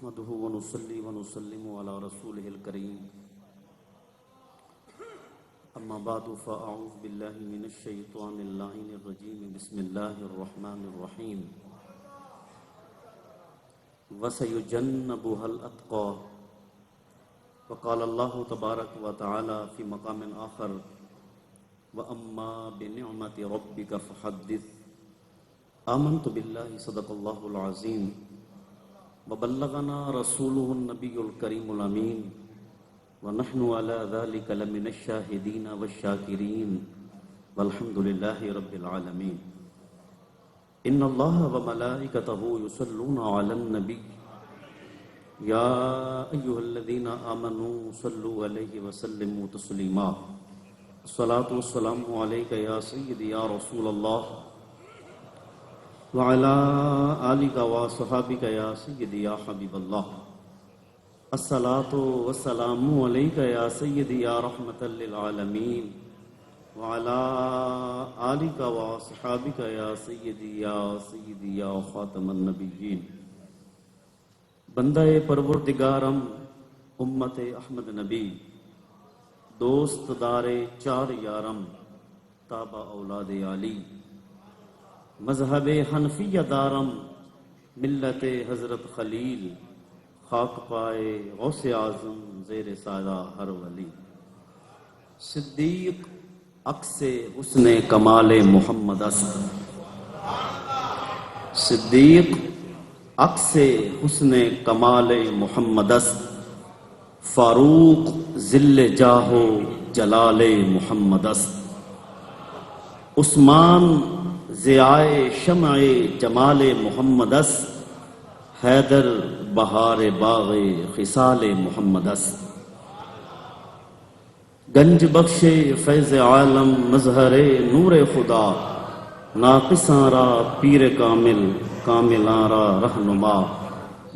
نحمده ونصلي ونسلم على رسوله الكريم أما بعد فأعوذ بالله من الشيطان اللعين الرجيم بسم الله الرحمن الرحيم وسيجنبها الأتقى وقال الله تبارك وتعالى في مقام آخر وأما بنعمة ربك فحدث آمنت بالله صدق الله العظيم وبلغنا رسوله النبي الكريم الأمين ونحن على ذلك لمن الشاهدين والشاكرين والحمد لله رب العالمين إن الله وملائكته يصلون على النبي يا أيها الذين آمنوا صلوا عليه وسلموا تسليما الصلاة والسلام عليك يا سيدي يا رسول الله وعلى آلك وصحابك يا سيدي يا حبيب الله الصلاة والسلام عليك يا سيدي يا رحمة للعالمين وعلى آلك وصحابك يا سيدي يا خاتم النبيين بندہ پروردگارم امت احمد نبی دوست دار چار یارم تابع اولاد علی مذہب حنفیہ دارم ملت حضرت خلیل خاک پائے غوث اعظم زیر سایہ ہر ولی صدیق عکس حسن کمال محمد است صدیق عکس حسن کمال محمد است فاروق ذل جاہ و جلال محمد است عثمان ضیاء شمع جمال محمد است حیدر بہار باغ خصال محمد است گنج بخش فیض عالم مظہر نور خدا ناقصاں را پیر کامل کاملاں را رہنما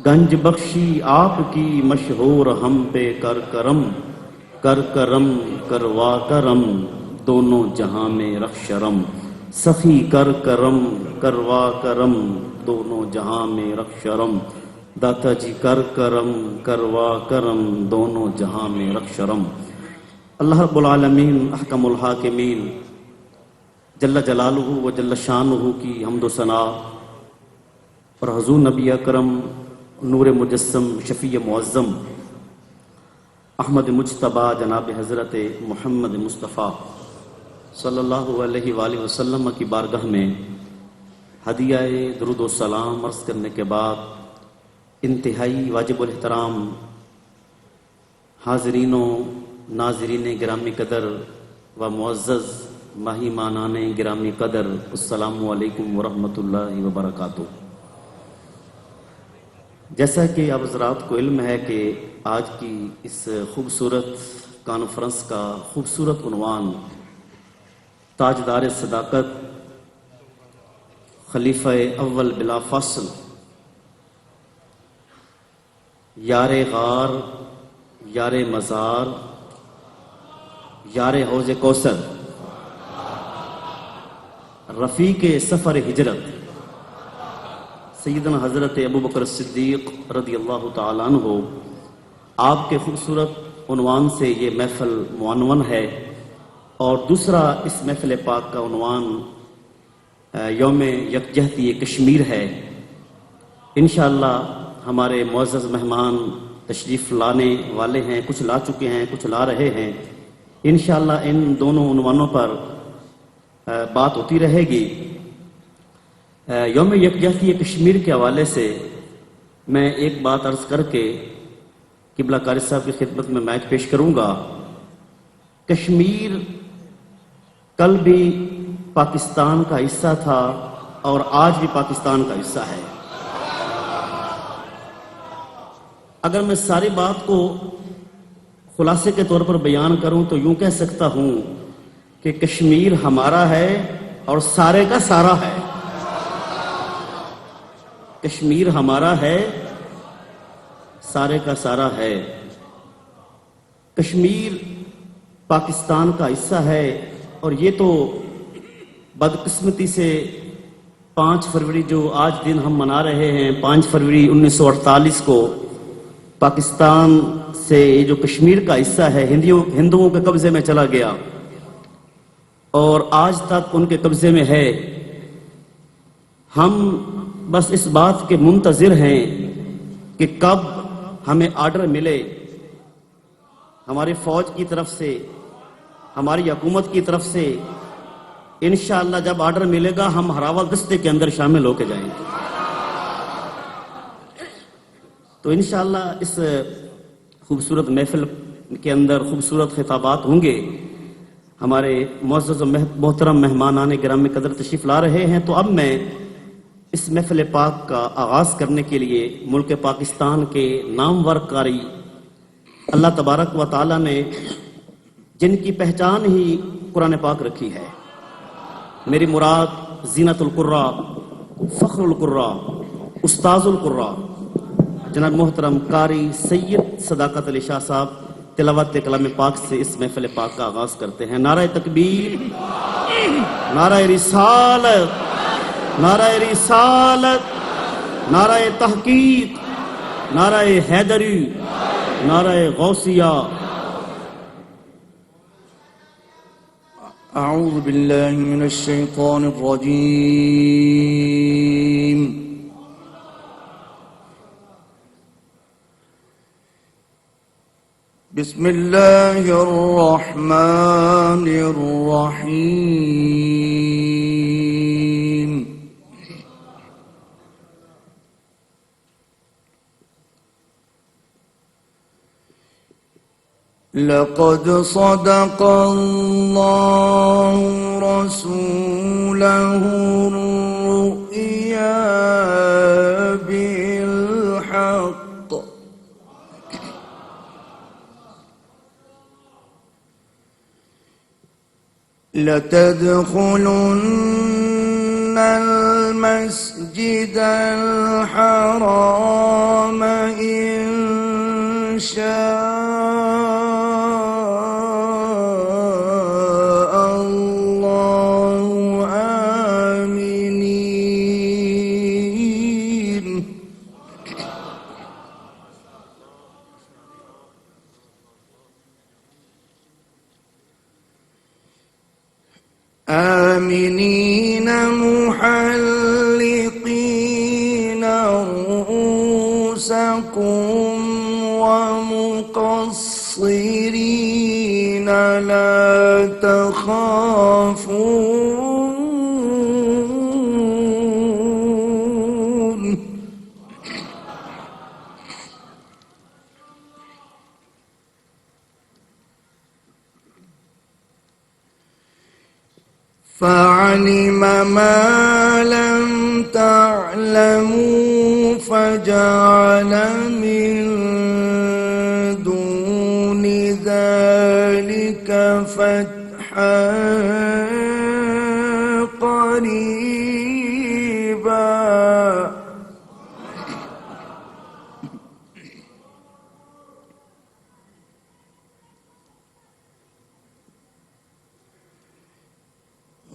گنج بخشی آپ کی مشہور ہم پہ کر کرم کروا کرم دونوں جہاں میں رخ شرم سخی کر کرم کروا کرم دونوں جہاں میں رخ شرم داتا جی کر کرم کروا کرم دونوں جہاں میں رخ شرم اللہ رب العالمین احکم الحاکمین جل جلالہ و جل شانہ کی حمد و ثنا اور حضور نبی اکرم نور مجسم شفیع معظم احمد مجتبیٰ جناب حضرت محمد مصطفیٰ صلی اللہ علیہ وآلہ وسلم کی بارگاہ میں ہدیہ درود و سلام عرض کرنے کے بعد انتہائی واجب الاحترام حاضرین و ناظرین گرامی قدر و معزز ماہی مانان گرامی قدر السلام علیکم ورحمۃ اللہ وبرکاتہ۔ جیسا کہ آپ حضرات کو علم ہے کہ آج کی اس خوبصورت کانفرنس کا خوبصورت عنوان تاجدار صداقت خلیفہ اول بلا فاصل یار غار یار مزار یار حوض کوثر رفیق سفر ہجرت سیدنا حضرت ابوبکر صدیق رضی اللہ تعالیٰ عنہ آپ کے خوبصورت عنوان سے یہ محفل معنون ہے، اور دوسرا اس محفل پاک کا عنوان یوم یکجہتی کشمیر ہے۔ انشاءاللہ ہمارے معزز مہمان تشریف لانے والے ہیں، کچھ لا چکے ہیں، کچھ لا رہے ہیں۔ انشاءاللہ ان دونوں عنوانوں پر بات ہوتی رہے گی۔ یوم یکجہتی کشمیر کے حوالے سے میں ایک بات عرض کر کے قبلہ قاری صاحب کی خدمت میں مائک پیش کروں گا۔ کشمیر کل بھی پاکستان کا حصہ تھا اور آج بھی پاکستان کا حصہ ہے۔ اگر میں ساری بات کو خلاصے کے طور پر بیان کروں تو یوں کہہ سکتا ہوں کہ کشمیر ہمارا ہے اور سارے کا سارا ہے۔ کشمیر ہمارا ہے، سارے کا سارا ہے۔ کشمیر پاکستان کا حصہ ہے، اور یہ تو بدقسمتی سے 5 فروری جو آج دن ہم منا رہے ہیں، 5 فروری 1948 کو پاکستان سے جو کشمیر کا حصہ ہے ہندوؤں کے قبضے میں چلا گیا اور آج تک ان کے قبضے میں ہے. ہم بس اس بات کے منتظر ہیں کہ کب ہمیں آرڈر ملے ہماری فوج کی طرف سے، ہماری حکومت کی طرف سے. انشاءاللہ جب آرڈر ملے گا ہم ہراول دستے کے اندر شامل ہو کے جائیں گے. تو انشاءاللہ اس خوبصورت محفل کے اندر خوبصورت خطابات ہوں گے. ہمارے معزز و محترم مہمانان گرامی قدر تشریف لا رہے ہیں. تو اب میں اس محفل پاک کا آغاز کرنے کے لیے ملک پاکستان کے نامور قاری اللہ تبارک و تعالی نے جن کی پہچان ہی قرآن پاک رکھی ہے، میری مراد زینت القراء، فخر القراء، استاذ القراء جناب محترم قاری سید صداقت علی شاہ صاحب تلاوت کلام پاک سے اس محفل پاک کا آغاز کرتے ہیں. نعرہ تکبیر، نعرہ رسالت، نعرہ رسالت، نعرہ تحقیق، نعرہ حیدری، نعرہ غوثیہ. اعوذ باللہ من الشیطان الرجیم. بسم اللہ الرحمن الرحیم. لقد صدق اللہ رسوله الرؤيا بالحق لتدخلن المسجد الحرام إن شاء آمنين محلقين رؤوسكم ومقصرين لا تخافون فعلم ما لم تعلموا فجعل من دون ذلك فتحا قريبا.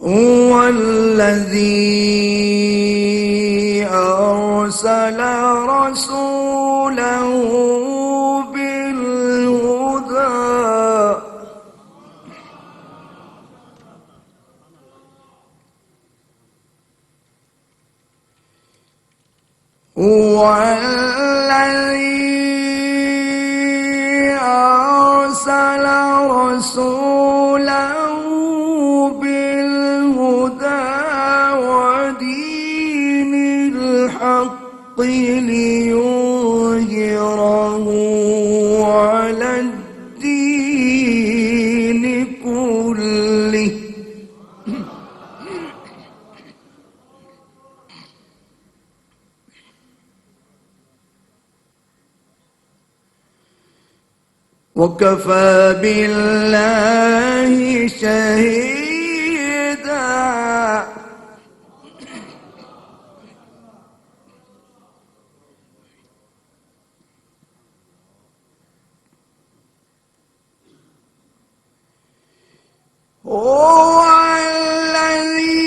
هو الذي أرسل رسوله بالهدى هو الذي أرسل رسوله ليظهره على الدين كله وكفى بالله شهيدا. هو الذي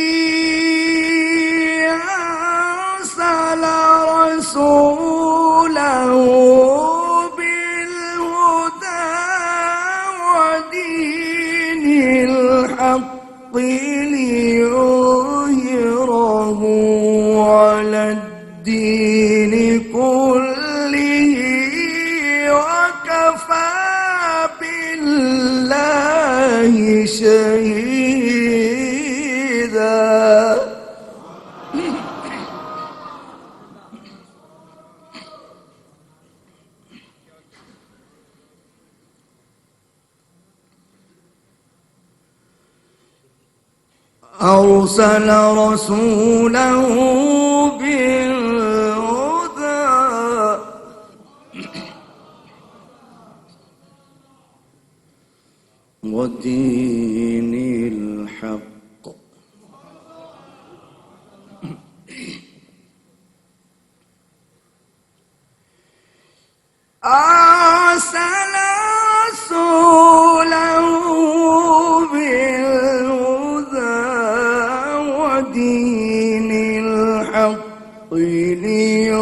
أرسل رسوله أرسل رسوله بالهدى ودين الحق أرسل رسوله بالهدى ودين الحق ليظهره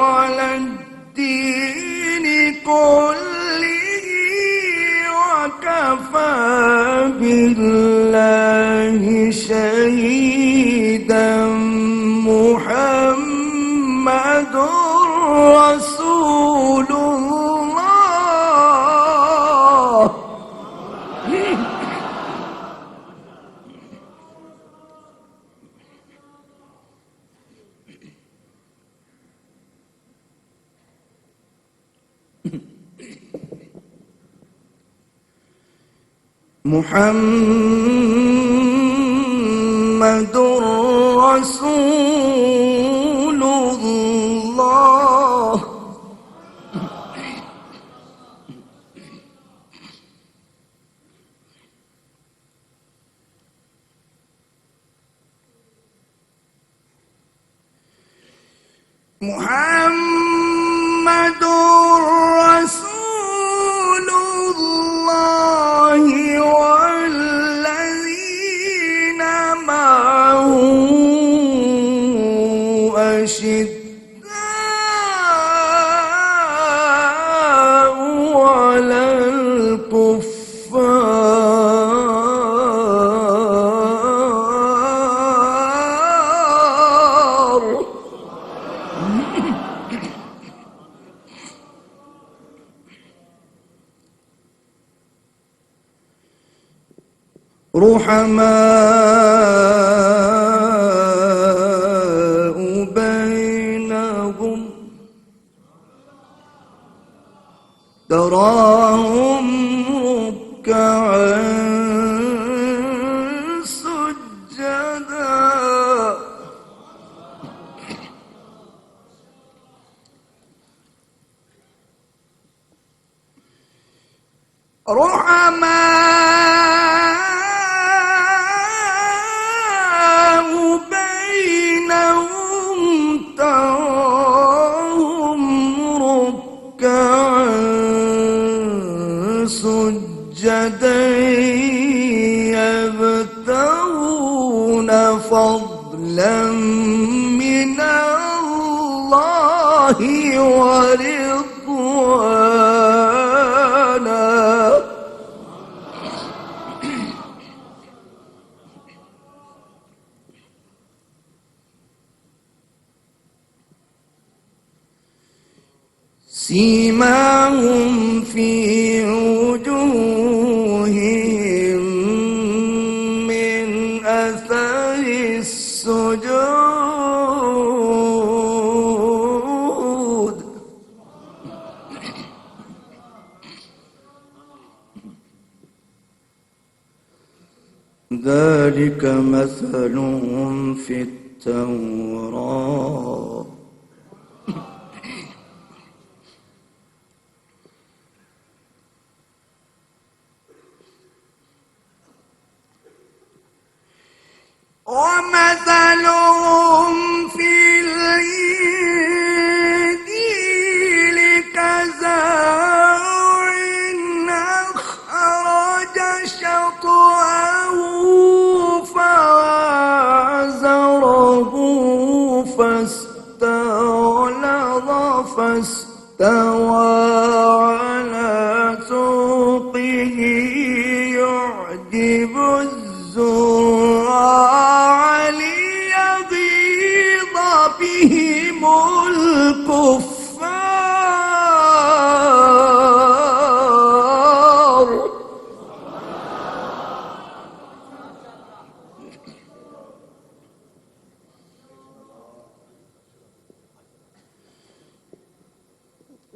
على الدين كله وكفى بالله شهيدا محمد رسول الله محمد رسول الله محمد رسول الله والذين معه أشداء على الكفار رحماء بينهم تراهم ركعا سجدا رحماء بينهم تراهم ركعا سجدا يبتغون فضلا من الله ورضوانا سيماهم في وجوههم من أثر السجود ذلك مثلهم في التوراة ومثلهم في الإنجيل كزرع أخرج شطأه فآزره فاستغلظ فاستوى على سوقه يعجب الزراع ليغيظ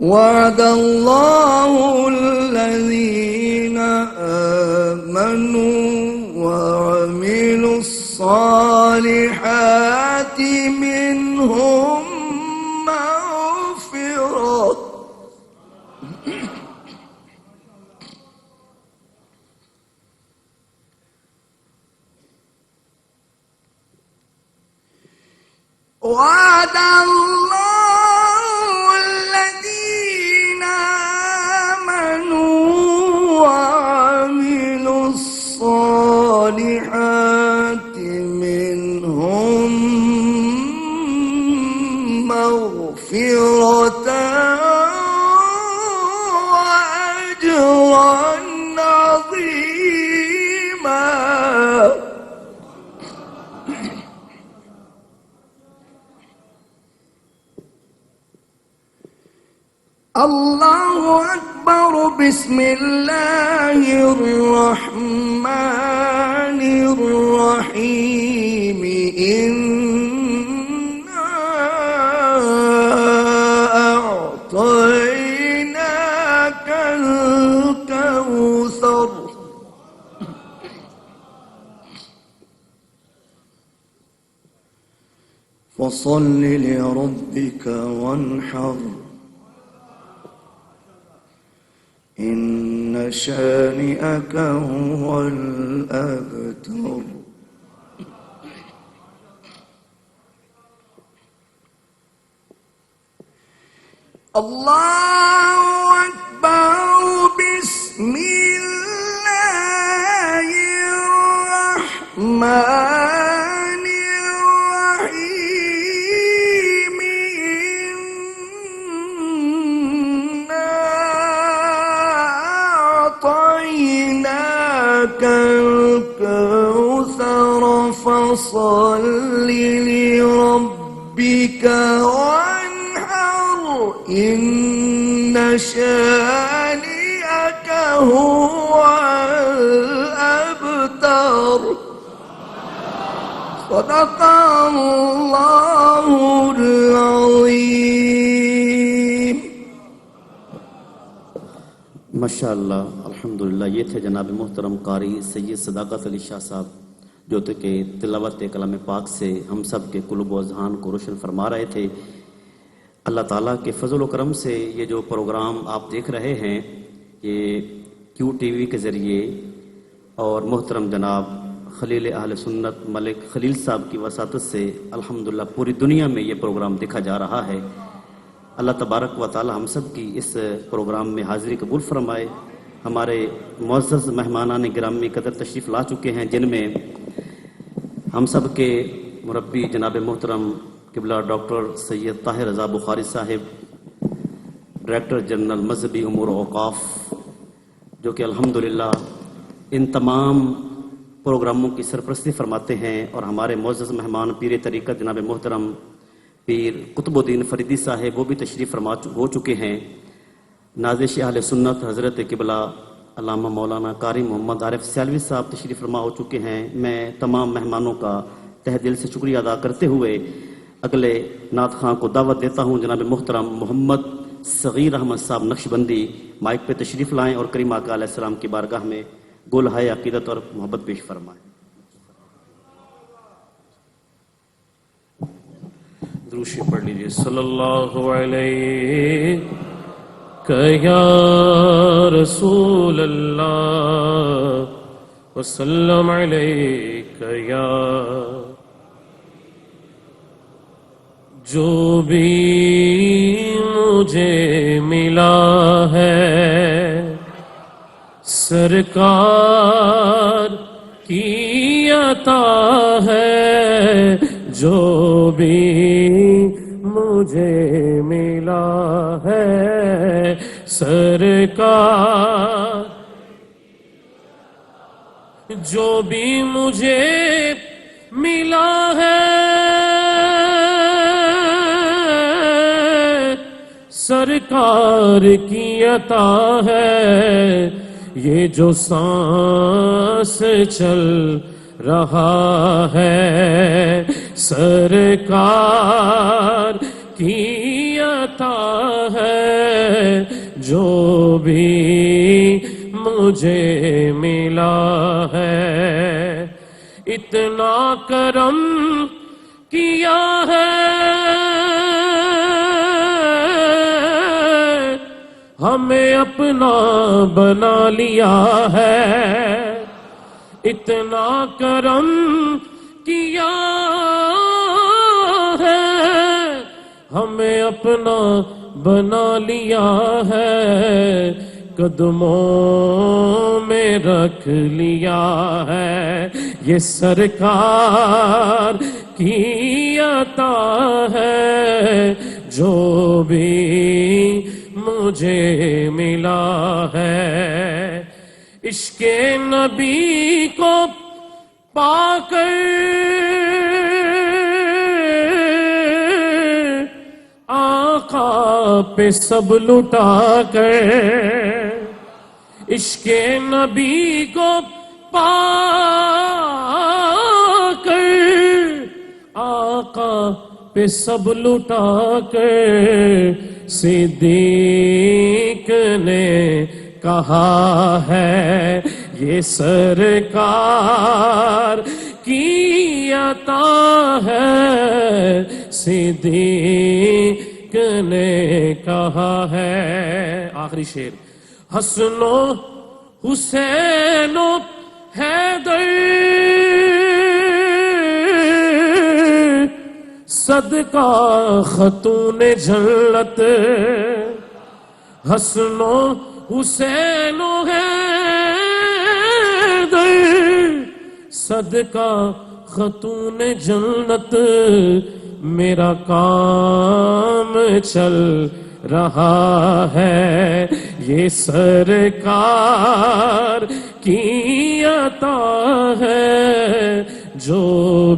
وعد الله الذين آمنوا وعملوا الصالحات منهم مغفرة وعد الله الذين آمنوا وعملوا الصالحات منهم مغفرة وأجرا عظيما. الله أكبر. بسم الله الرحمن الرحيم. إنا أعطيناك الكوثر فصل لربك وانحر إن شانئك هو الأبتر. الله أكبر. بسم الله الرحمن الرحيم. أعطيناك الكوثر فصل لربك وانحر إن شانئك هو الأبتر. صدق الله العظيم. ماشاءاللہ الحمدللہ. یہ تھے جناب محترم قاری سید صداقت علی شاہ صاحب جو کہ تلاوت کلام پاک سے ہم سب کے قلوب و اذہان کو روشن فرما رہے تھے. اللہ تعالیٰ کے فضل و کرم سے یہ جو پروگرام آپ دیکھ رہے ہیں یہ کیو ٹی وی کے ذریعے اور محترم جناب خلیل اہل سنت ملک خلیل صاحب کی وساطت سے الحمدللہ پوری دنیا میں یہ پروگرام دیکھا جا رہا ہے. اللہ تبارک و تعالی ہم سب کی اس پروگرام میں حاضری قبول فرمائے. ہمارے معزز مہمانان گرامی قدر تشریف لا چکے ہیں جن میں ہم سب کے مربی جناب محترم قبلہ ڈاکٹر سید طاہر رضا بخاری صاحب ڈائریکٹر جنرل مذہبی امور و اوقاف جو کہ الحمدللہ ان تمام پروگراموں کی سرپرستی فرماتے ہیں اور ہمارے معزز مہمان پیر طریقت جناب محترم پیر قطب الدین فریدی صاحب وہ بھی تشریف فرما ہو چکے ہیں. نازش اہل سنت حضرت قبلہ علامہ مولانا قاری محمد عارف سیالوی صاحب تشریف فرما ہو چکے ہیں. میں تمام مہمانوں کا تہ دل سے شکریہ ادا کرتے ہوئے اگلے نعت خواں کو دعوت دیتا ہوں جناب محترم محمد صغیر احمد صاحب نقشبندی مائک پہ تشریف لائیں اور کریم آقا علیہ السلام کی بارگاہ میں گولہائے عقیدت اور محبت پیش فرمائیں. دروشی پڑھ لیجیے. صلی اللہ علیہ یا رسول اللہ وسلم علیک یا جو بھی مجھے ملا ہے سرکار کی عطا ہے. جو بھی مجھے ملا ہے سرکار جو بھی مجھے ملا ہے سرکار کی عطا ہے. یہ جو سانس چل رہا ہے سرکار کی عطا ہے. جو بھی مجھے ملا ہے اتنا کرم کیا ہے ہمیں اپنا بنا لیا ہے اتنا کرم کیا ہے ہمیں اپنا بنا لیا ہے قدموں میں رکھ لیا ہے یہ سرکار کی عطا ہے جو بھی مجھے ملا ہے عشق نبی کو پا کر آقا پہ سب لٹا کر عشق نبی کو پا کر آقا پہ سب لٹا کر صدیق نے کہا ہے یہ سرکار کی عطا ہے صدیق نے کہا ہے آخری شعر حسن و حسین و حیدر صدقہ خاتون جنت حسن و حسین و حیدر صدقہ خاتون جنت میرا کام چل رہا ہے یہ سرکار کی عطا ہے جو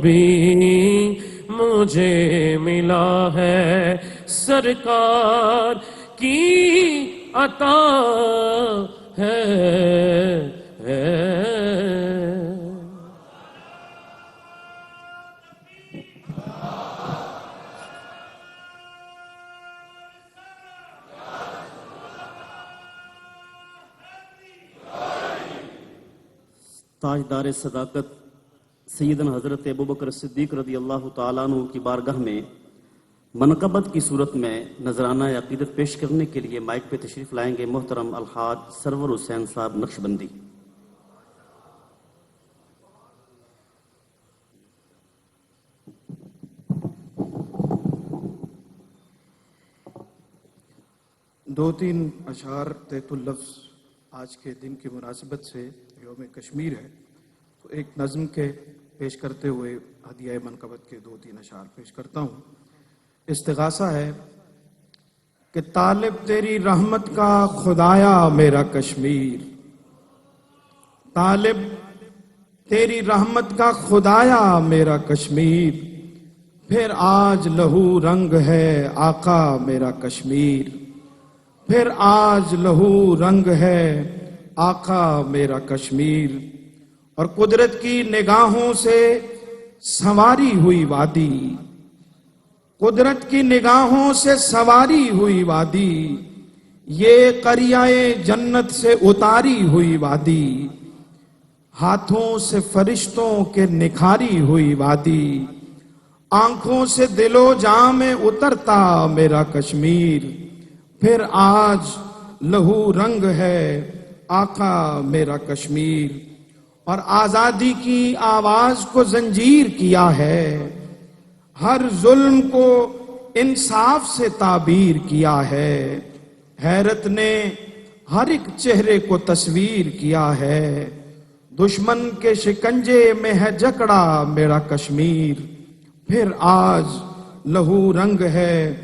بھی مجھے ملا ہے سرکار کی عطا ہے تاجدار صداقت سیدنا حضرت ابوبکر صدیق رضی اللہ تعالیٰ عنہ کی بارگاہ میں منقبت کی صورت میں نذرانہ عقیدت پیش کرنے کے لیے مائک پہ تشریف لائیں گے محترم الحاج سرور حسین صاحب نقشبندی دو تین اشعار تحت اللفظ آج کے دن کی مناسبت سے یوم کشمیر ہے تو ایک نظم کے پیش کرتے ہوئے ہدیہ منقبت کے دو تین اشعار پیش کرتا ہوں استغاثہ ہے کہ طالب تیری رحمت کا خدایا میرا کشمیر طالب تیری رحمت کا خدایا میرا کشمیر پھر آج لہو رنگ ہے آقا میرا کشمیر پھر آج لہو رنگ ہے آقا میرا کشمیر اور قدرت کی نگاہوں سے سنواری ہوئی وادی قدرت کی نگاہوں سے سواری ہوئی وادی یہ قریائے جنت سے اتاری ہوئی وادی ہاتھوں سے فرشتوں کے نکھاری ہوئی وادی آنکھوں سے دل و جاں میں اترتا میرا کشمیر پھر آج لہو رنگ ہے آقا میرا کشمیر اور آزادی کی آواز کو زنجیر کیا ہے ہر ظلم کو انصاف سے تعبیر کیا ہے حیرت نے ہر ایک چہرے کو تصویر کیا ہے دشمن کے شکنجے میں ہے جکڑا میرا کشمیر پھر آج لہو رنگ ہے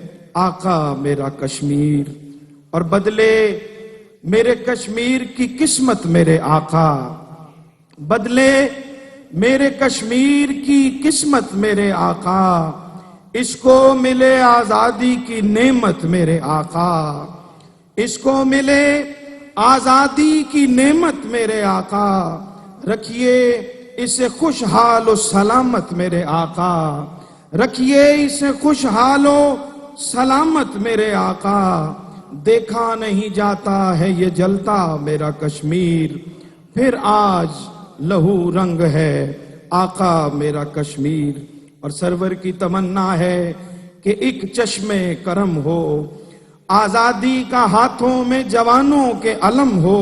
آقا میرا کشمیر اور بدلے میرے کشمیر کی قسمت میرے آقا بدلے میرے کشمیر کی قسمت میرے آقا اس کو ملے آزادی کی نعمت میرے آقا اس کو ملے آزادی کی نعمت میرے آقا رکھیے اسے خوشحال و سلامت میرے آقا رکھیے اسے خوشحال و سلامت میرے آقا دیکھا نہیں جاتا ہے یہ جلتا میرا کشمیر، پھر آج لہو رنگ ہے آقا میرا کشمیر۔ اور سرور کی تمنا ہے کہ ایک چشم کرم ہو، آزادی کا ہاتھوں میں جوانوں کے علم ہو،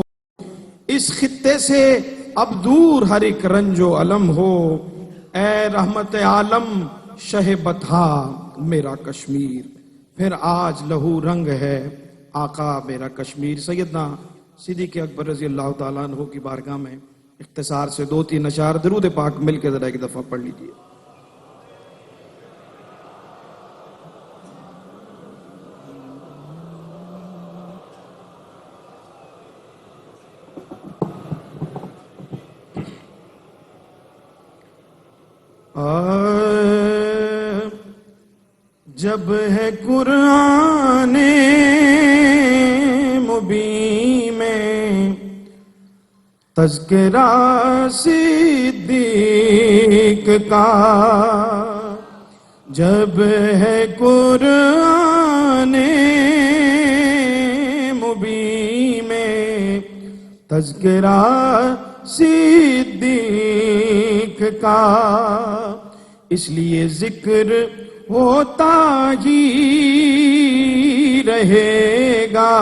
اس خطے سے اب دور ہر ایک رنج و علم ہو، اے رحمت عالم شہ بطحا میرا کشمیر، پھر آج لہو رنگ ہے آقا میرا کشمیر۔ سیدنا صدیق اکبر رضی اللہ تعالیٰ عنہ کی بارگاہ میں اختصار سے 2-3 اشعار درود پاک مل کے ذرا ایک دفعہ پڑھ لیجیے۔ جب ہے قرآن مبین میں تذکرہ صدیق کا، جب ہے قرآن مبین میں تذکرہ صدیق کا، اس لیے ذکر ہوتا ہی رہے گا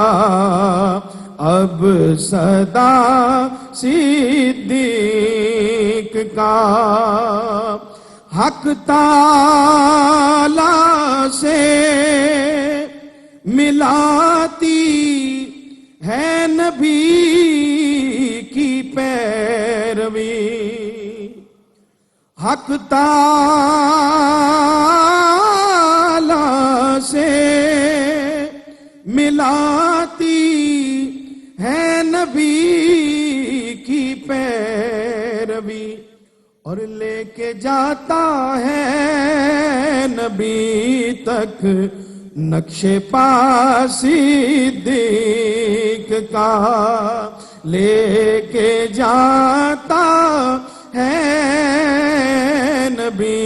اب صدا صدیق کا۔ حق تعالی سے ملاتی ہے نبی کی پیروی، حق تعالی سے ملاتی ہے نبی کی پیروی، اور لے کے جاتا ہے نبی تک نقش پا صدیق کا، لے کے جاتا ہے نبی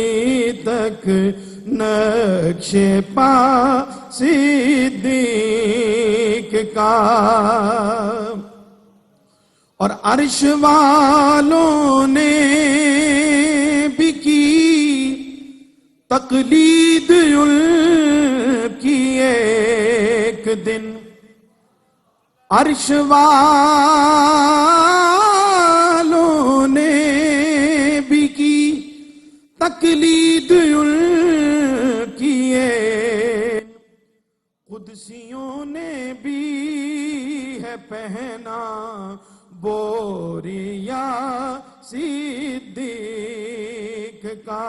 تک نقش پا صدیق کا۔ اور عرش والوں نے بھی کی تقلید ان کی ایک دن، عرش والوں نے بھی کی تقلید ان کی ایک، قدسیوں نے بھی ہے پہنا بوریا صدیق کا،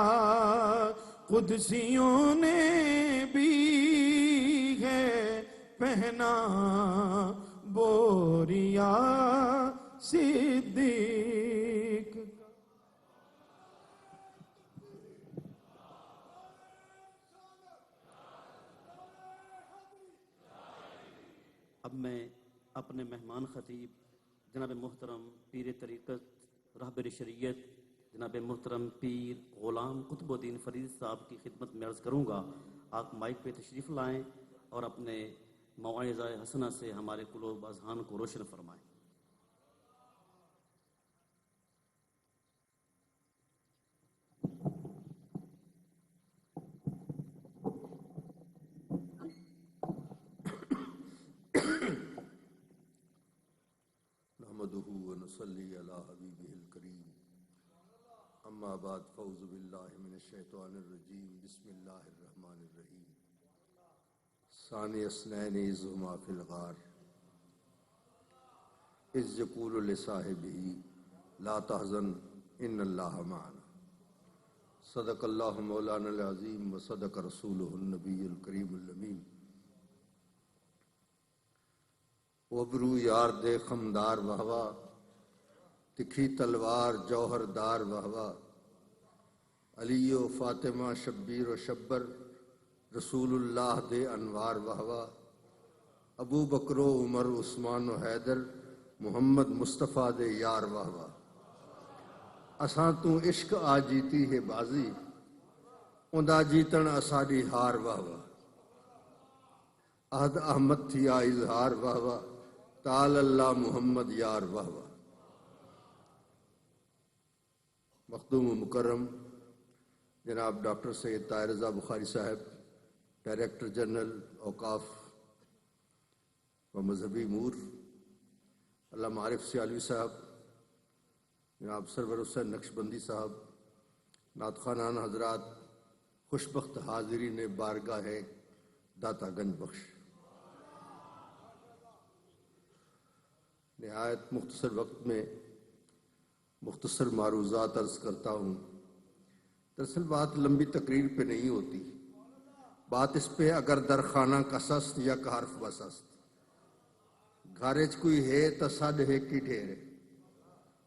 قدسیوں نے بھی ہے پہنا بوریا صدیق کا۔ اب میں اپنے مہمان خطیب جناب محترم پیر طریقت رہبر شریعت جناب محترم پیر غلام قطب الدین فرید صاحب کی خدمت میں عرض کروں گا، آپ مائک پہ تشریف لائیں اور اپنے موعظہ حسنہ سے ہمارے قلوب اذہان کو روشن فرمائیں۔ نحمده ونصلي على حبيبه الكريم، اما بعد فاعوذ بالله من الشيطان الرجيم، بسم الله الرحمن الرحيم۔ ثاني اثنين إذ هما في الغار إذ يقول لصاحبه لا تحزن إن الله معنا، صدق الله مولانا العظيم وصدق رسوله النبي الكريم الأمين۔ وبرو یار دے خمدار وہوا، تکھی تلوار جوہر دار وہوا، علی و فاطمہ شبیر و شبر رسول اللہ دے انوار وہوا، ابو بکر و عمر عثمان و حیدر محمد مصطفیٰ دے یار وہوا، اساں تو عشق آ جیتی ہے بازی، اوندا جیتن اساڈی ہار وہوا، عہد احمد تھیا اظہار واہ واہ، تعالی اللہ محمد یار واہ واہ۔ مخدوم و مکرم جناب ڈاکٹر سید طاہر رضا بخاری صاحب، ڈائریکٹر جنرل اوقاف و مذہبی امور، علامہ عارف سیالوی صاحب، جناب سرور حسین نقشبندی صاحب، نعت خوانان حضرات، خوشبخت حاضرین بارگاہ داتا گنج بخش، نہایت مختصر وقت میں مختصر معروضات عرض کرتا ہوں۔ دراصل بات لمبی تقریر پہ نہیں ہوتی، بات اس پہ اگر در خانہ کسست یا کہ حرف بسست، گھارج کوئی ہے تو ساڈ ہے کی ڈھیر ہے،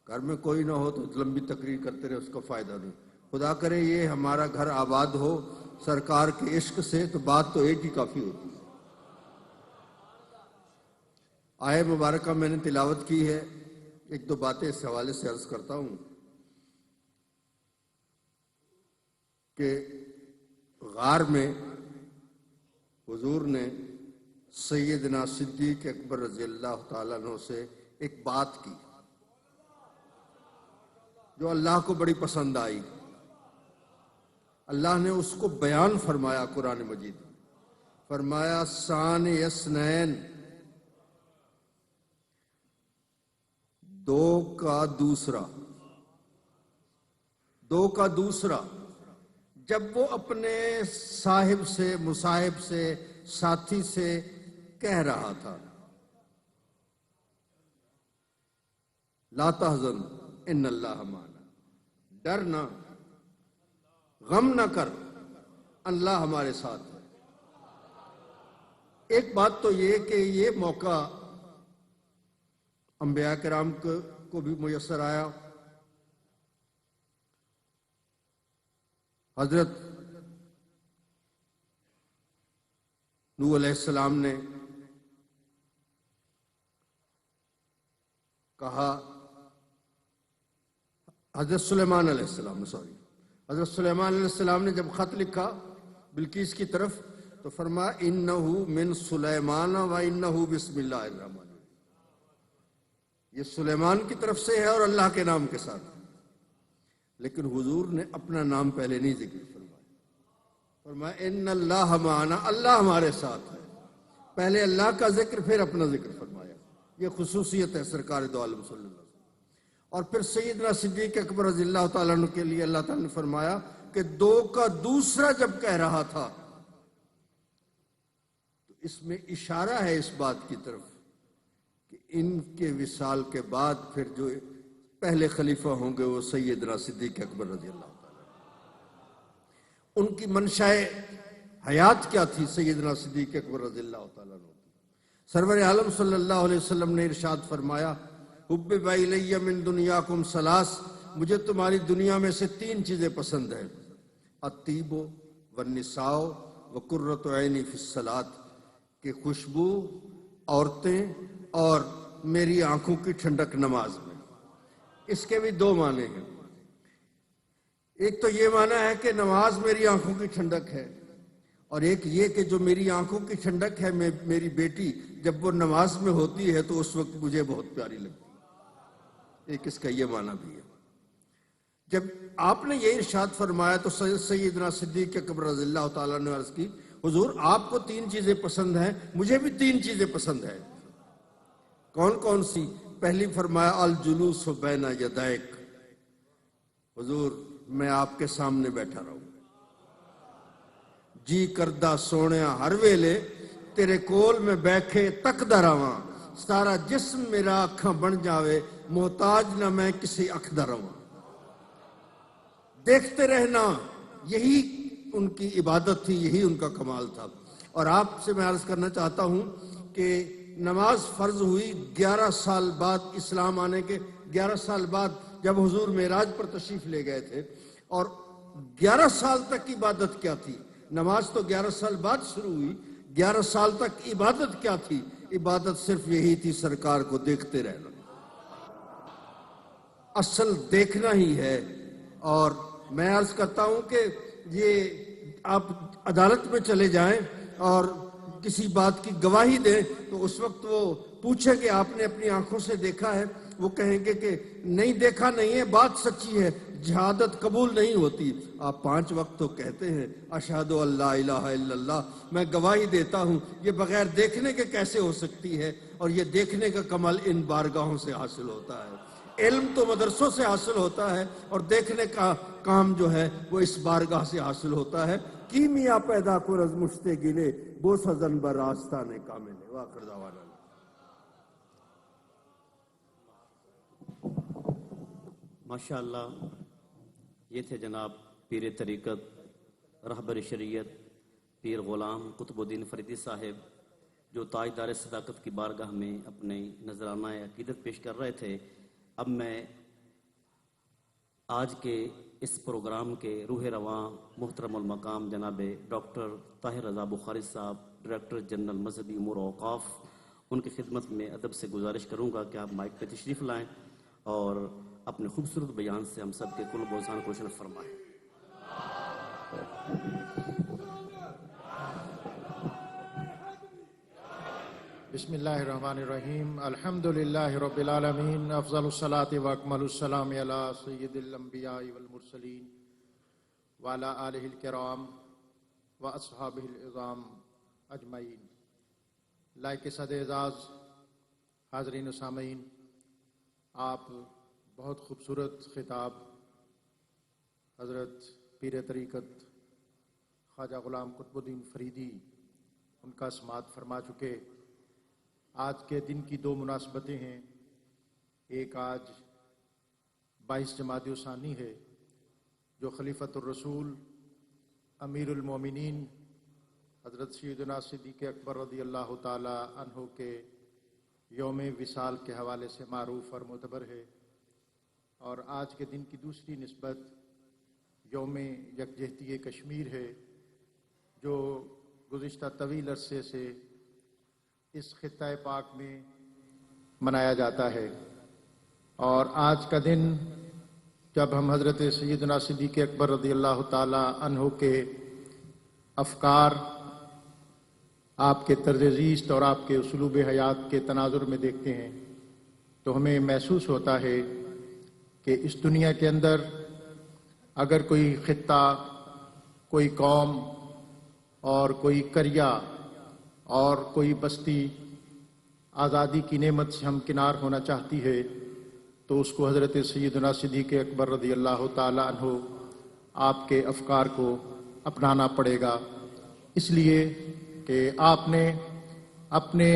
گھر میں کوئی نہ ہو تو لمبی تقریر کرتے رہے، اس کا فائدہ نہیں۔ خدا کرے یہ ہمارا گھر آباد ہو سرکار کے عشق سے، تو بات تو ایک ہی کافی ہوتی ہے۔ آیہ مبارکہ میں نے تلاوت کی ہے، ایک دو باتیں اس حوالے سے عرض کرتا ہوں کہ غار میں حضور نے سیدنا صدیق اکبر رضی اللہ تعالیٰ عنہ سے ایک بات کی جو اللہ کو بڑی پسند آئی۔ اللہ نے اس کو بیان فرمایا قرآن مجید میں، فرمایا ثانی اثنین، دو کا دوسرا، جب وہ اپنے صاحب سے، مصاحب سے، ساتھی سے کہہ رہا تھا لا تحزن ان اللہ معنا، ڈر نہ، غم نہ کر، اللہ ہمارے ساتھ ہے۔ ایک بات تو یہ کہ یہ موقع انبیاء کرام کو بھی میسر آیا۔ حضرت نوح علیہ السلام نے کہا، حضرت سلیمان علیہ السلام نے جب خط لکھا بلقیس کی طرف تو فرمایا انہو من سلیمان و انہو بسم اللہ الرحمن الرحیم، یہ سلیمان کی طرف سے ہے اور اللہ کے نام کے ساتھ۔ لیکن حضور نے اپنا نام پہلے نہیں ذکر فرمایا ان اللہ معنا، اللہ ہمارے ساتھ ہے، پہلے اللہ کا ذکر پھر اپنا ذکر فرمایا۔ یہ خصوصیت ہے سرکار دو عالم صلی اللہ علیہ وسلم۔ اور پھر سیدنا صدیق اکبر رضی اللہ تعالیٰ عنہ کے لیے اللہ تعالیٰ نے فرمایا کہ دو کا دوسرا جب کہہ رہا تھا، تو اس میں اشارہ ہے اس بات کی طرف کہ ان کے وصال کے بعد پھر جو پہلے خلیفہ ہوں گے وہ سیدنا صدیق اکبر رضی اللہ تعالیٰ۔ ان کی منشاء حیات کیا تھی سیدنا صدیق اکبر رضی اللہ تعالیٰ عنہ؟ سرور عالم صلی اللہ علیہ وسلم نے ارشاد فرمایا حبب الی من دنیاکم ثلاث، مجھے تمہاری دنیا میں سے تین چیزیں پسند ہیں، الطیب والنساء وقرۃ عینی فی الصلاۃ، کہ خوشبو، عورتیں اور میری آنکھوں کی ٹھنڈک نماز میں۔ اس کے بھی دو معنی ہیں، ایک تو یہ معنی ہے کہ نماز میری آنکھوں کی ٹھنڈک ہے، اور ایک یہ کہ جو میری آنکھوں کی ٹھنڈک ہے میری بیٹی جب وہ نماز میں ہوتی ہے تو اس وقت مجھے بہت پیاری لگتی ہے، ایک اس کا یہ معنی بھی ہے۔ جب آپ نے یہ ارشاد فرمایا تو سیدنا صدیق اکبر رضی اللہ تعالیٰ نے عرض کی حضور آپ کو تین چیزیں پسند ہیں، مجھے بھی تین چیزیں پسند ہیں۔ کون کون سی؟ پہلی فرمایا الجلوس بین یدیک، حضور میں آپ کے سامنے بیٹھا رہوں، جی کردہ سونیا ہر ویلے تیرے کول میں بیٹھے تکدا رہواں، سارا جسم میرا اکھاں بن جاوے محتاج نہ میں کسی اکھ دا رہواں۔ دیکھتے رہنا، یہی ان کی عبادت تھی، یہی ان کا کمال تھا۔ اور آپ سے میں عرض کرنا چاہتا ہوں کہ نماز فرض ہوئی 11 سال بعد، اسلام آنے کے 11 سال بعد، جب حضور معراج پر تشریف لے گئے تھے، اور 11 سال تک عبادت کیا تھی؟ نماز تو 11 سال بعد شروع ہوئی، 11 سال تک عبادت کیا تھی؟ عبادت صرف یہی تھی سرکار کو دیکھتے رہنا، اصل دیکھنا ہی ہے۔ اور میں عرض کرتا ہوں کہ یہ آپ عدالت میں چلے جائیں اور کسی بات کی گواہی دیں تو اس وقت وہ پوچھیں کہ آپ نے اپنی آنکھوں سے دیکھا ہے؟ وہ کہیں گے کہ نہیں دیکھا نہیں ہے، بات سچی ہے، شہادت قبول نہیں ہوتی۔ آپ 5 وقت تو کہتے ہیں اشہد ان لا الہ الا اللہ، میں گواہی دیتا ہوں، یہ بغیر دیکھنے کے کیسے ہو سکتی ہے؟ اور یہ دیکھنے کا کمال ان بارگاہوں سے حاصل ہوتا ہے۔ علم تو مدرسوں سے حاصل ہوتا ہے اور دیکھنے کا کام جو ہے وہ اس بارگاہ سے حاصل ہوتا ہے۔ کیمیا پیدا کر از مشتے گلے بو سزن بر آستانے کاملے۔ وآخر دعوانا ماشاءاللہ، یہ تھے جناب پیر طریقت رہبر شریعت پیر غلام قطب الدین فریدی صاحب، جو تاجدار صداقت کی بارگاہ میں اپنے نذرانہ عقیدت پیش کر رہے تھے۔ اب میں آج کے اس پروگرام کے روح رواں محترم المقام جناب ڈاکٹر طاہر رضا بخاری صاحب، ڈائریکٹر جنرل مذہبی امور و اوقاف، ان کی خدمت میں ادب سے گزارش کروں گا کہ آپ مائک پہ تشریف لائیں اور اپنے خوبصورت بیان سے ہم سب کے قلب و اذہان کو روشن فرمائیں۔ بسم اللہ الرحمن الرحیم، الحمدللہ رب العالمین، افضل الصلاۃ و اکمل السلام علی سید الانبیاء والمرسلین وعلی آلہ الکرام و اصحابہ العظام اجمعین۔ لائق صد اعزاز حاضرین و سامعین، آپ بہت خوبصورت خطاب حضرت پیر طریقت خواجہ غلام قطب الدین فریدی ان کا سماعت فرما چکے۔ آج کے دن کی 2 مناسبتیں ہیں۔ ایک آج 22 جمادی الثانی ہے، جو خلیفۃ الرسول امیر المومنین حضرت سیدنا صدیق اکبر رضی اللہ تعالی عنہ کے یوم وصال کے حوالے سے معروف اور معتبر ہے۔ اور آج کے دن کی دوسری نسبت یوم یکجہتی کشمیر ہے، جو گزشتہ طویل عرصے سے اس خطہ پاک میں منایا جاتا ہے۔ اور آج کا دن جب ہم حضرت سیدنا صدیق اکبر رضی اللہ تعالی عنہ کے افکار، آپ کے طرز زیست اور آپ کے اسلوب حیات کے تناظر میں دیکھتے ہیں تو ہمیں محسوس ہوتا ہے کہ اس دنیا کے اندر اگر کوئی خطہ، کوئی قوم اور کوئی قریہ اور کوئی بستی آزادی کی نعمت سے ہمکنار ہونا چاہتی ہے تو اس کو حضرت سیدنا صدیق اکبر رضی اللہ تعالی عنہ آپ کے افکار کو اپنانا پڑے گا۔ اس لیے کہ آپ نے اپنے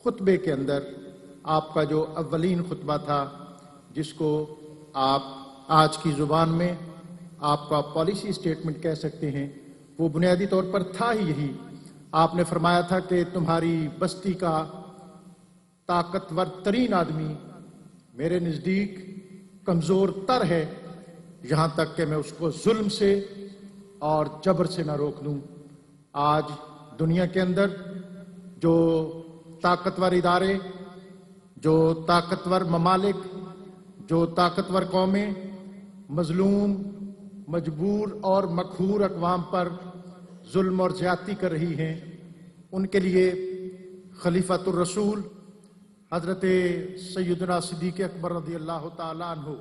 خطبے کے اندر آپ کا جو اولین خطبہ تھا، جس کو آپ آج کی زبان میں آپ کا پالیسی سٹیٹمنٹ کہہ سکتے ہیں، وہ بنیادی طور پر تھا ہی یہی۔ آپ نے فرمایا تھا کہ تمہاری بستی کا طاقتور ترین آدمی میرے نزدیک کمزور تر ہے، یہاں تک کہ میں اس کو ظلم سے اور جبر سے نہ روک دوں۔ آج دنیا کے اندر جو طاقتور ادارے، جو طاقتور ممالک، جو طاقتور قومیں مظلوم، مجبور اور مقہور اقوام پر ظلم اور زیادتی کر رہی ہیں، ان کے لیے خلیفۃ الرسول حضرت سیدنا صدیق اکبر رضی اللہ تعالیٰ عنہ،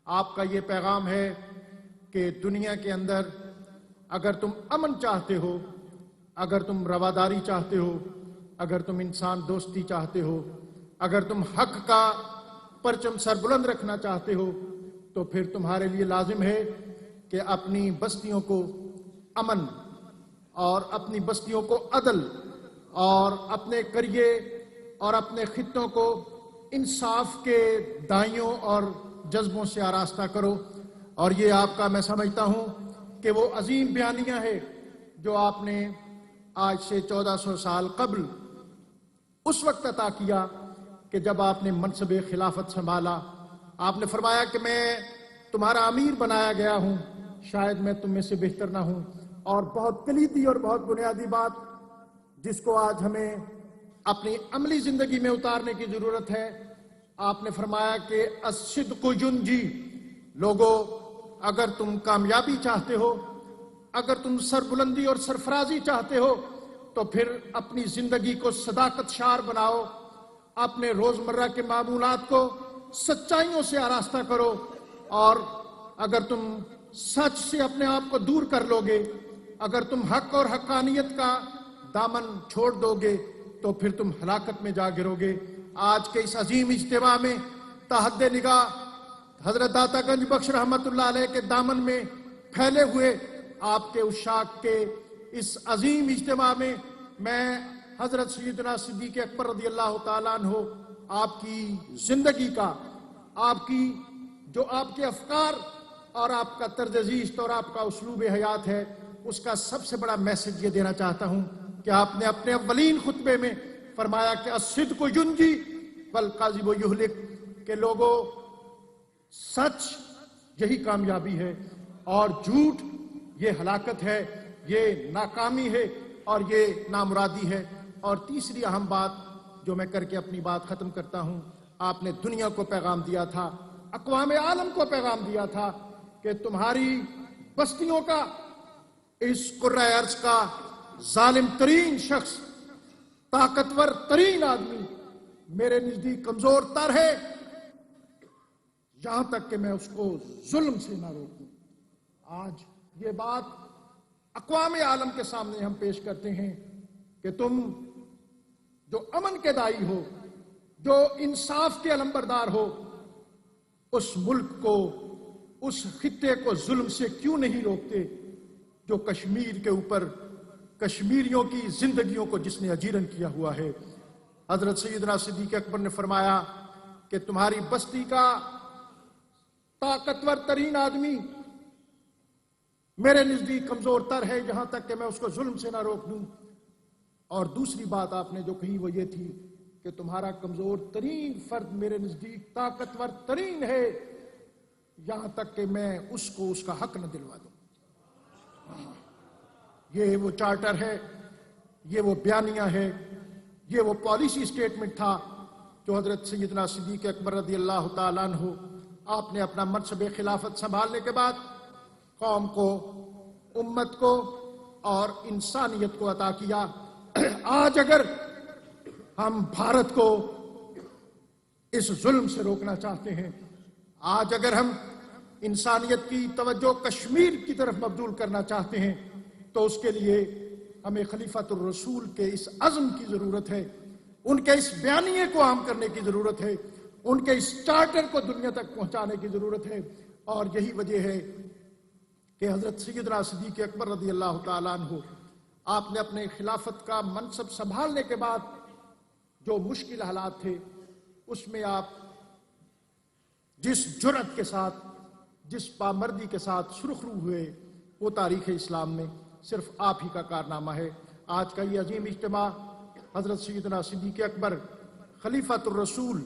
آپ کا یہ پیغام ہے کہ دنیا کے اندر اگر تم امن چاہتے ہو، اگر تم رواداری چاہتے ہو، اگر تم انسان دوستی چاہتے ہو، اگر تم حق کا پرچم سر بلند رکھنا چاہتے ہو، تو پھر تمہارے لیے لازم ہے کہ اپنی بستیوں کو امن اور اپنی بستیوں کو عدل اور اپنے قریے اور اپنے خطوں کو انصاف کے دائیوں اور جذبوں سے آراستہ کرو۔ اور یہ آپ کا میں سمجھتا ہوں کہ وہ عظیم بیانیہ ہے جو آپ نے آج سے 1400 سال قبل اس وقت عطا کیا کہ جب آپ نے منصب خلافت سنبھالا۔ آپ نے فرمایا کہ میں تمہارا امیر بنایا گیا ہوں، شاید میں تم میں سے بہتر نہ ہوں۔ اور بہت کلیدی اور بہت بنیادی بات جس کو آج ہمیں اپنی عملی زندگی میں اتارنے کی ضرورت ہے، آپ نے فرمایا کہ الصدق ینجی۔ لوگوں، اگر تم کامیابی چاہتے ہو، اگر تم سربلندی اور سرفرازی چاہتے ہو، تو پھر اپنی زندگی کو صداقت شار بناؤ، اپنے روزمرہ کے معمولات کو سچائیوں سے آراستہ کرو، اور اگر تم سچ سے اپنے آپ کو دور کر لو گے، اگر تم حق اور حقانیت کا دامن چھوڑ دو گے تو پھر تم ہلاکت میں جا گرو گے۔ آج کے اس عظیم اجتماع میں تحت نگاہ حضرت داتا گنج بخش رحمت اللہ علیہ کے دامن میں پھیلے ہوئے آپ کے عشاق کے اس عظیم اجتماع میں میں حضرت سیدنا صدیق اکبر رضی اللہ تعالیٰ عنہ آپ کی زندگی کا، آپ کی جو آپ کے افکار اور آپ کا طرز زیست اور آپ کا اسلوب حیات ہے، اس کا سب سے بڑا میسج یہ دینا چاہتا ہوں کہ آپ نے اپنے اولین خطبے میں فرمایا کہ الصدق ینجی والکاذب یہلک، کہ لوگوں سچ یہی کامیابی ہے اور جھوٹ یہ ہلاکت ہے، یہ ناکامی ہے اور یہ نامرادی ہے۔ اور تیسری اہم بات جو میں کر کے اپنی بات ختم کرتا ہوں، آپ نے دنیا کو پیغام دیا تھا، اقوام عالم کو پیغام دیا تھا کہ تمہاری بستیوں کا، اس قرۂ ارض کا ظالم ترین شخص، طاقتور ترین آدمی میرے نزدیک کمزور تر ہے، یہاں تک کہ میں اس کو ظلم سے نہ روکوں۔ آج یہ بات اقوام عالم کے سامنے ہم پیش کرتے ہیں کہ تم جو امن کے دائی ہو، جو انصاف کے علمبردار ہو، اس ملک کو، اس خطے کو ظلم سے کیوں نہیں روکتے جو کشمیر کے اوپر کشمیریوں کی زندگیوں کو جس نے اجیرن کیا ہوا ہے۔ حضرت سیدنا صدیق اکبر نے فرمایا کہ تمہاری بستی کا طاقتور ترین آدمی میرے نزدیک کمزور تر ہے، یہاں تک کہ میں اس کو ظلم سے نہ روک دوں۔ اور دوسری بات آپ نے جو کہی وہ یہ تھی کہ تمہارا کمزور ترین فرد میرے نزدیک طاقتور ترین ہے، یہاں تک کہ میں اس کو اس کا حق نہ دلوا دوں۔ یہ وہ چارٹر ہے، یہ وہ بیانیہ ہے، یہ وہ پالیسی سٹیٹمنٹ تھا جو حضرت سیدنا صدیق اکبر رضی اللہ تعالیٰ عنہ آپ نے اپنا منصب خلافت سنبھالنے کے بعد قوم کو، امت کو اور انسانیت کو عطا کیا۔ آج اگر ہم بھارت کو اس ظلم سے روکنا چاہتے ہیں، آج اگر ہم انسانیت کی توجہ کشمیر کی طرف مبذول کرنا چاہتے ہیں، تو اس کے لیے ہمیں خلیفۃ الرسول کے اس عزم کی ضرورت ہے، ان کے اس بیانیے کو عام کرنے کی ضرورت ہے، ان کے اس چارٹر کو دنیا تک پہنچانے کی ضرورت ہے۔ اور یہی وجہ ہے کہ حضرت سیدنا صدیق اکبر رضی اللہ تعالیٰ عنہ آپ نے اپنے خلافت کا منصب سنبھالنے کے بعد جو مشکل حالات تھے، اس میں آپ جس جرأت کے ساتھ، جس پامردی کے ساتھ سرخرو ہوئے، وہ تاریخ اسلام میں صرف آپ ہی کا کارنامہ ہے۔ آج کا یہ عظیم اجتماع حضرت سیدنا صدیق اکبر خلیفۃ الرسول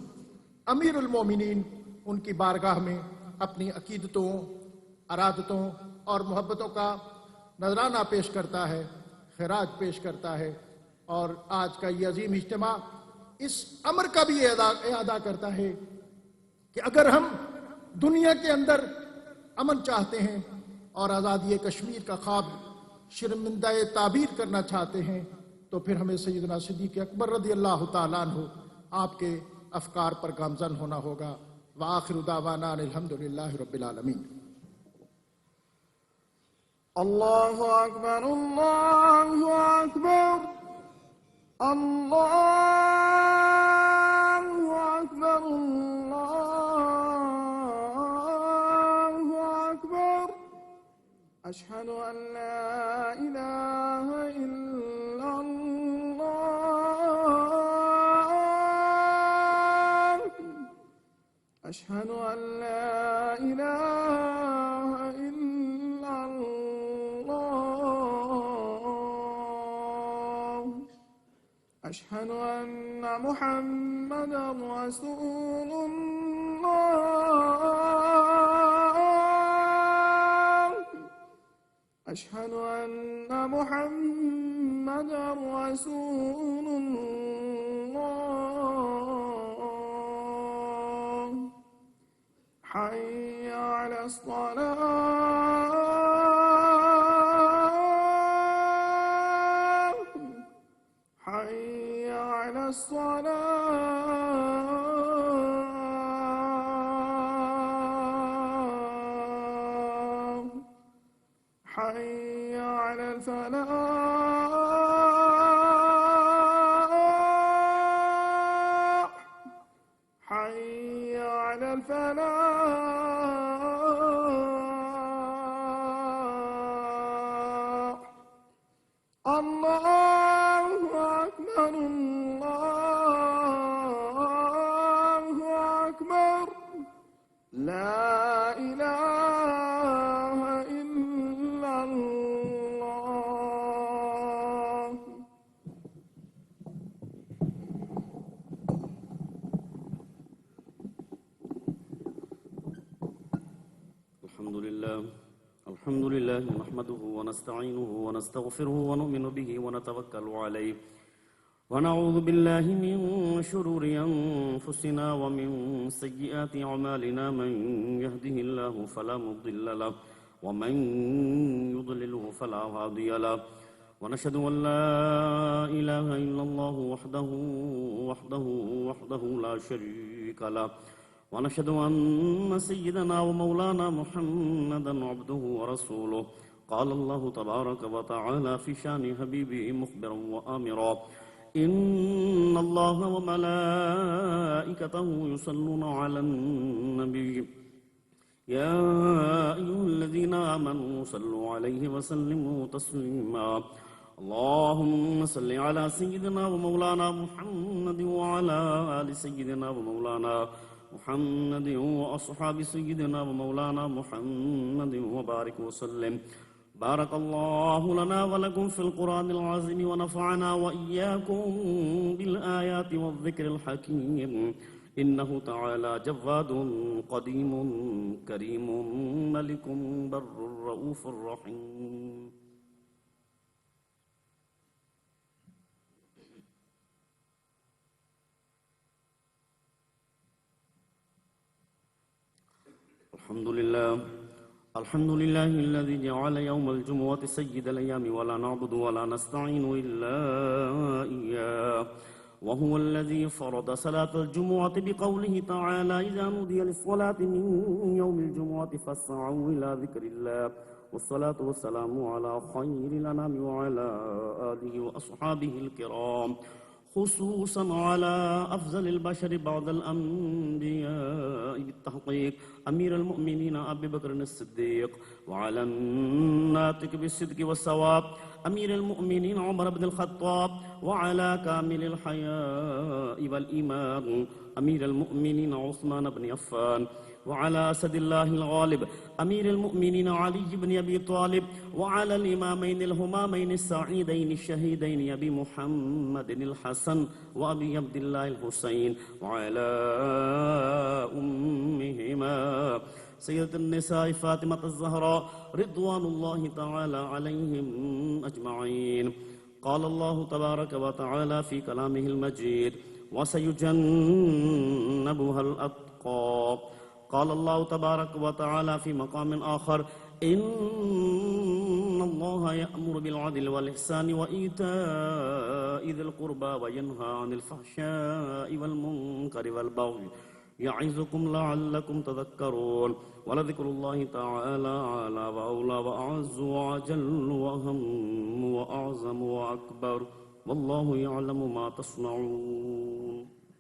امیر المومنین، ان کی بارگاہ میں اپنی عقیدتوں، ارادتوں اور محبتوں کا نذرانہ پیش کرتا ہے، خراج پیش کرتا ہے۔ اور آج کا یہ عظیم اجتماع اس امر کا بھی اعادہ کرتا ہے کہ اگر ہم دنیا کے اندر امن چاہتے ہیں اور آزادی کشمیر کا خواب شرمندہ تعبیر کرنا چاہتے ہیں، تو پھر ہمیں سیدنا صدیق اکبر رضی اللہ تعالیٰ عنہ آپ کے افکار پر گامزن ہونا ہوگا۔ وآخر دعوانا الحمدللہ رب العالمین۔ اللہ اکبر، اللہ اکبر، اللہ اکبر، اللہ اکبر۔ اشہد ان لا الہ الا اللہ، اشہد ان لا الہ الا اللہ، اشہد ان محمدا رسول اللہ، اشہد ان محمدا رسول اللہ۔ حي على الصلاة، الصلاة حي على الفلاح حي على الفلاح الله أكبر الله أكبر لا إله إلا الله. الحمد لله نحمده ونستعينه ونستغفره ونؤمن به ونتوكل عليه ونعوذ بالله من شرور أنفسنا ومن سيئات أعمالنا من يهده الله فلا مضل له ومن يضلله فلا هادي له ونشهد أن لا إله إلا الله وحده لا شريك له ونشهد أن سيدنا ومولانا محمدا عبده ورسوله قال الله تبارك وتعالى في شان حبيبه مخبرا وآمرا إن الله وملائكته يصلون على النبي يا أيها الذين آمنوا صلوا عليه وسلموا تسليما اللهم صل على سيدنا ومولانا محمد وعلى آل سيدنا ومولانا محمد وأصحاب سيدنا ومولانا محمد وبارك وسلم بارك الله لنا ولكم في القرآن العظيم ونفعنا وإياكم بالآيات والذكر الحكيم إنه تعالى جواد قديم كريم ملك بر رؤوف رحيم. الحمد لله الذي جعل يوم الجمعة سيد الأيام ولا نعبد ولا نستعين إلا إياه وهو الذي فرض صلاة الجمعة بقوله تعالى إذا نودي للصلاة من يوم الجمعة فاسعوا إلى ذكر الله والصلاة والسلام على خير الأنام وعلى آله وأصحابه الكرام خصوصا على أفضل البشر بعد الأنبياء بالتحقيق أمير المؤمنين أبي بكر الصديق وعلى الناطق بالصدق والصواب أمير المؤمنين عمر بن الخطاب وعلى كامل الحياء والإيمان أمير المؤمنين عثمان بن عفان وعلى أسد الله الغالب أمير المؤمنين علي بن أبي طالب وعلى الإمامين الهمامين السعيدين الشهيدين أبي محمد الحسن وأبي عبد الله الحسين وعلى أمهما سيدة النساء فاطمة الزهراء رضوان الله تعالى عليهم أجمعين. قال الله تبارك وتعالى في كلامه المجيد وسيجنبها الأتقى. قال الله تبارك وتعالى في مقام آخر إن الله يأمر بالعدل والإحسان وإيتاء ذي القربى وينهى عن الفحشاء والمنكر والبغي يعظكم لعلكم تذكرون ولذكر الله تعالى أعلى وأولى وأعز وأجل وأهم وأعظم وأكبر والله يعلم ما تصنعون.